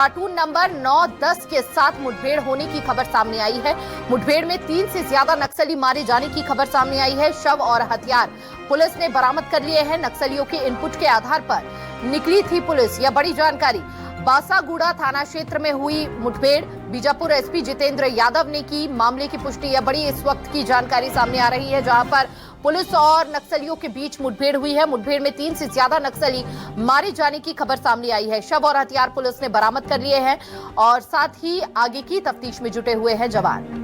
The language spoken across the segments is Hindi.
प्लाटून नंबर 9-10 के साथ मुठभेड़ होने की खबर सामने आई है। मुठभेड़ में 3 से ज्यादा नक्सली मारे जाने की खबर सामने आई है। शव और हथियार पुलिस ने बरामद कर लिए हैं। नक्सलियों के इनपुट के आधार पर निकली थी पुलिस। यह बड़ी जानकारी बासागुड़ा थाना क्षेत्र में हुई मुठभेड़। बीजापुर एसपी जितेंद्र यादव ने की मामले की पुष्टि। यह बड़ी इस वक्त की जानकारी सामने आ रही है, जहां पर पुलिस और नक्सलियों के बीच मुठभेड़ हुई है। मुठभेड़ में 3 से ज्यादा नक्सली मारे जाने की खबर सामने आई है। शव और हथियार पुलिस ने बरामद कर लिए हैं और साथ ही आगे की तफ्तीश में जुटे हुए हैं जवान।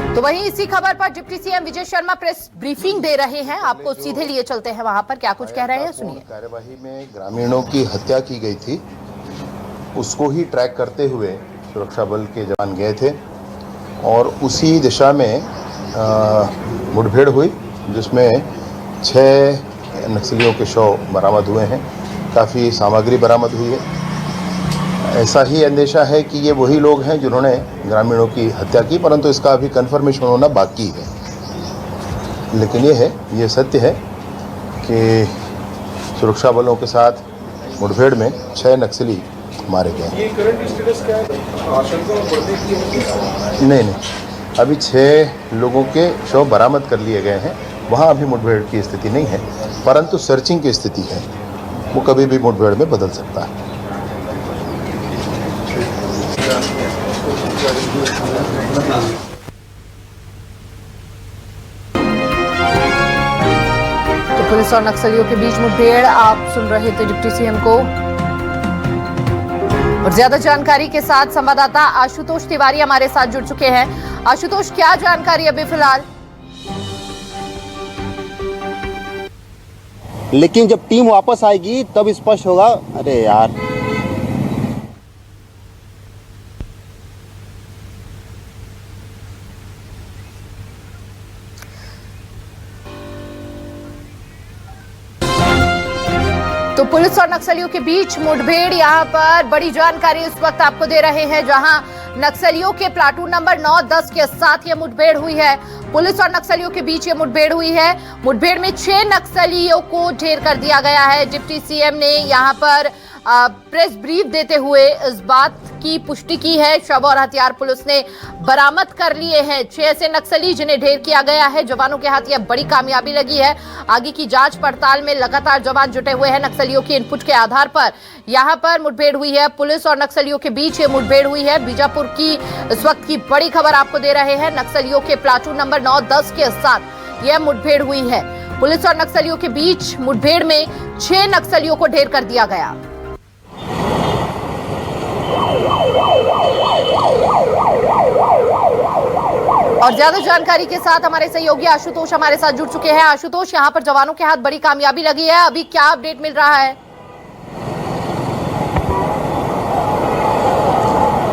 तो वहीं इसी खबर पर deputy CM Vijay Sharma press briefing दे रहे हैं। आपको सीधे लिए चलते हैं वहां पर, क्या कुछ कह रहे हैं सुनिए। कार्यवाही में ग्रामीणों की हत्या की गई थी, उसको ही ट्रैक करते हुए सुरक्षा बल के जवान गए थे और उसी दिशा में मुठभेड़ हुई, जिसमें 6 नक्सलियों के शव बरामद हुए हैं। काफ़ी सामग्री बरामद हुई है। ऐसा ही अंदेशा है कि ये वही लोग हैं जिन्होंने ग्रामीणों की हत्या की, परंतु इसका अभी कंफर्मेशन होना बाकी है। लेकिन ये सत्य है कि सुरक्षा बलों के साथ मुठभेड़ में 6 नक्सली मारे गए हैं। ये करंट स्टेटस क्या है? आशंका बढ़ने की? नहीं, अभी 6 लोगों के शव बरामद कर लिए गए हैं। वहाँ अभी मुठभेड़ की स्थिति नहीं है, परंतु सर्चिंग की स्थिति है। वो कभी भी मुठभेड़ में बदल सकता है। तो पुलिस और नक्सलियों के बीच मुठभेड़, आप सुन रहे थे डिप्टी सीएम को। और ज्यादा जानकारी के साथ संवाददाता आशुतोष तिवारी हमारे साथ जुड़ चुके हैं। आशुतोष, क्या जानकारी अभी फिलहाल? लेकिन जब टीम वापस आएगी तब स्पष्ट होगा। अरे यार, तो पुलिस और नक्सलियों के बीच मुठभेड़, यहां पर बड़ी जानकारी इस वक्त आपको दे रहे हैं, जहां नक्सलियों के प्लाटून नंबर 9-10 के साथ ये मुठभेड़ हुई है। पुलिस और नक्सलियों के बीच ये मुठभेड़ हुई है। मुठभेड़ में 6 नक्सलियों को ढेर कर दिया गया है। डिप्टी सीएम ने यहां पर प्रेस ब्रीफ देते हुए इस बात की पुष्टि की है। शव और हथियार पुलिस ने बरामद कर लिए हैं। 6 ऐसे नक्सली जिन्हें ढेर किया गया है। जवानों के हाथ यह बड़ी कामयाबी लगी है। आगे की जांच पड़ताल में लगातार जवान जुटे हुए हैं। नक्सलियों के इनपुट के आधार पर यहां पर मुठभेड़ हुई है। पुलिस और नक्सलियों के बीच ये मुठभेड़ हुई है। बीजापुर की इस वक्त की बड़ी खबर आपको दे रहे हैं। नक्सलियों के प्लाटून नंबर 9-10 के साथ यह मुठभेड़ हुई है। पुलिस और नक्सलियों के बीच मुठभेड़ में 6 नक्सलियों को ढेर कर दिया गया। और ज्यादा जानकारी के साथ हमारे सहयोगी आशुतोष हमारे साथ जुड़ चुके हैं। आशुतोष, यहां पर जवानों के हाथ बड़ी कामयाबी लगी है। अभी क्या अपडेट मिल रहा है?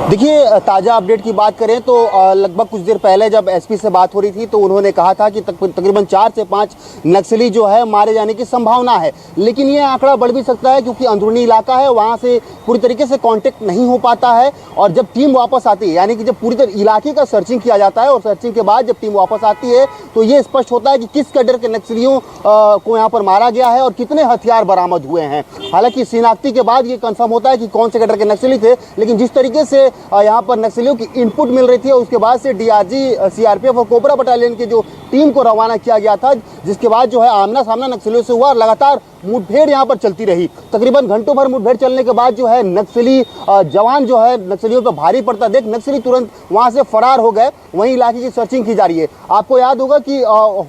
देखिए, ताज़ा अपडेट की बात करें तो लगभग कुछ देर पहले जब एसपी से बात हो रही थी तो उन्होंने कहा था कि तकरीबन 4 से 5 नक्सली जो है मारे जाने की संभावना है। लेकिन ये आंकड़ा बढ़ भी सकता है, क्योंकि अंदरूनी इलाका है, वहाँ से पूरी तरीके से कांटेक्ट नहीं हो पाता है। और जब टीम वापस आती है, यानी कि जब पूरी तरह इलाके का सर्चिंग किया जाता है और सर्चिंग के बाद जब टीम वापस आती है तो ये स्पष्ट होता है कि किस कैडर के नक्सलियों को यहाँ पर मारा गया है और कितने हथियार बरामद हुए हैं। हालांकि शिनाख्ती के बाद ये कंफर्म होता है कि कौन से कैडर के नक्सली थे, लेकिन जिस तरीके से यहाँ पर नक्सलियों की इनपुट मिल रही थी, उसके बाद से डीआरजी, सीआरपीएफ और कोबरा बटालियन की जो टीम को रवाना किया गया था, जिसके बाद जो है आमना सामना नक्सलियों से हुआ और लगातार मुठभेड़ यहाँ पर चलती रही। तकरीबन घंटों भर मुठभेड़ चलने के बाद जो है नक्सली जवान जो है नक्सलियों पर भारी पड़ता देख नक्सली तुरंत वहाँ से फरार हो गए। वहीं इलाके की सर्चिंग की जा रही है। आपको याद होगा कि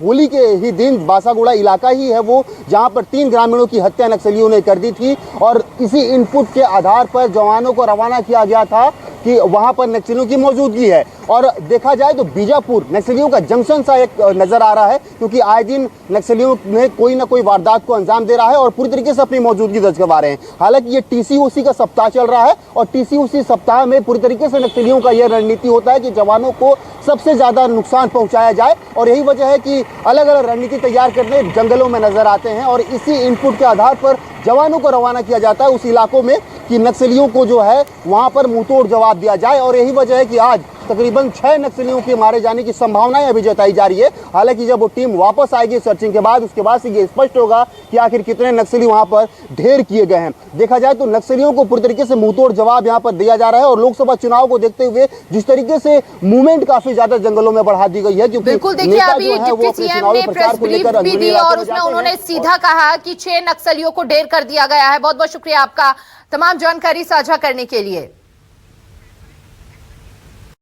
होली के ही दिन बासागुड़ा इलाका ही है वो, जहाँ पर 3 ग्रामीणों की हत्या नक्सलियों ने कर दी थी और इसी इनपुट के आधार पर जवानों को रवाना किया गया था कि वहां पर नक्सलियों की मौजूदगी है। और देखा जाए तो बीजापुर नक्सलियों का जंक्शन सा एक नजर आ रहा है, क्योंकि आए दिन नक्सलियों में कोई ना कोई वारदात को अंजाम दे रहा है और पूरी तरीके से अपनी मौजूदगी दर्ज करवा रहे हैं। हालांकि ये टीसीओसी का सप्ताह चल रहा है और टीसीओसी सप्ताह में पूरी तरीके से नक्सलियों का यह रणनीति होता है कि जवानों को सबसे ज्यादा नुकसान पहुंचाया जाए, और यही वजह है कि अलग अलग रणनीति तैयार करने जंगलों में नजर आते हैं और इसी इनपुट के आधार पर जवानों को रवाना किया जाता है उस इलाकों में कि नक्सलियों को जो है वहां पर मुंहतोड़ जवाब दिया जाए। और यही वजह है कि आज तकरीबन 6 नक्सलियों के मारे जाने की संभावनाएं अभी जताई जा रही है। हालांकि जब वो टीम वापस आएगी सर्चिंग के बाद, उसके बाद से ये स्पष्ट होगा कि आखिर कितने नक्सली वहां पर ढेर किए गए हैं। देखा जाए तो नक्सलियों को पूरी तरीके से मुंहतोड़ जवाब यहां पर दिया जा रहा है। और लोकसभा चुनाव को देखते हुए जिस तरीके से मूवमेंट काफी ज्यादा जंगलों में बढ़ा दी गई है, क्योंकि बिल्कुल देखिए, नेता अभी जो है वो डिप्टी अपने सीएम चुनावी ने प्रचार प्रेस को लेकर ब्रीफ भी अंदरूनी दी इलाकों और में उसमें जाते उन्होंने हैं। सीधा कहा कि 6 नक्सलियों को ढेर कर दिया गया है। बहुत बहुत शुक्रिया आपका तमाम जानकारी साझा करने के लिए।